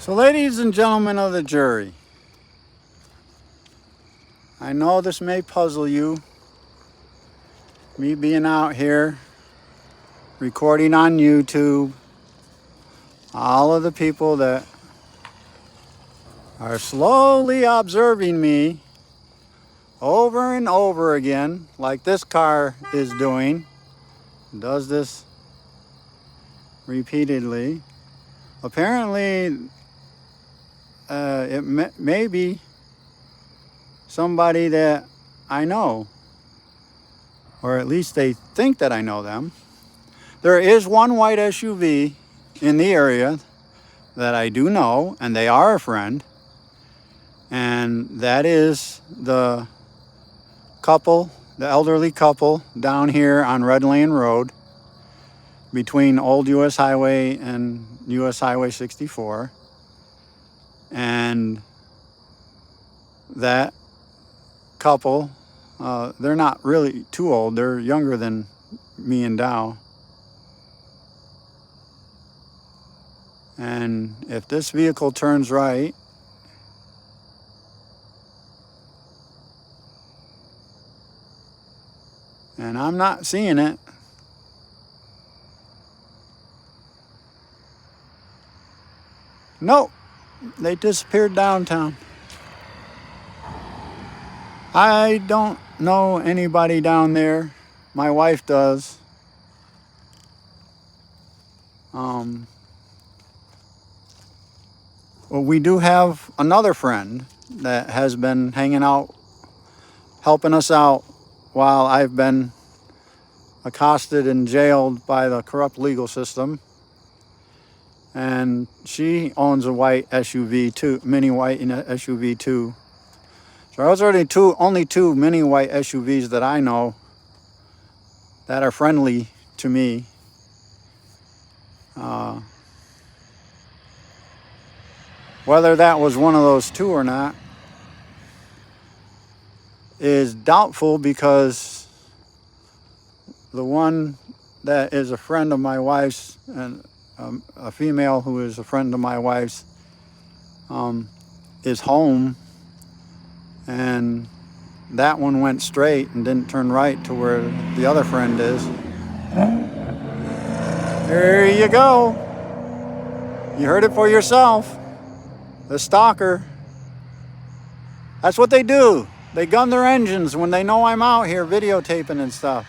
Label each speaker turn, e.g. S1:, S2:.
S1: So, ladies and gentlemen of the jury, I know this may puzzle you, me being out here recording on YouTube, all of the people that are slowly observing me over and over again, like this car is doing, does this repeatedly. Apparently, it may be somebody that I know, or at least they think that I know them. There is one white SUV in the area that I do know, and they are a friend, and that is the couple, the elderly couple down here on Red Lane Road between Old US Highway and US Highway 64. And that couple, they're not really too old, they're younger than me and Dow. And if this vehicle turns right, and I'm not seeing it, nope, they disappeared downtown. I don't know anybody down there. My wife does. Well, we do have another friend that has been hanging out, helping us out while I've been accosted and jailed by the corrupt legal system. And she owns a white SUV too, mini white SUV too. So those are only two mini white SUVs that I know that are friendly to me. Whether that was one of those two or not is doubtful, because the one that is a friend of my wife's, and a female who is a friend of my wife's, is home, and that one went straight and didn't turn right to where the other friend is. There you go. You heard it for yourself. The stalker. That's what they do. They gun their engines when they know I'm out here videotaping and stuff.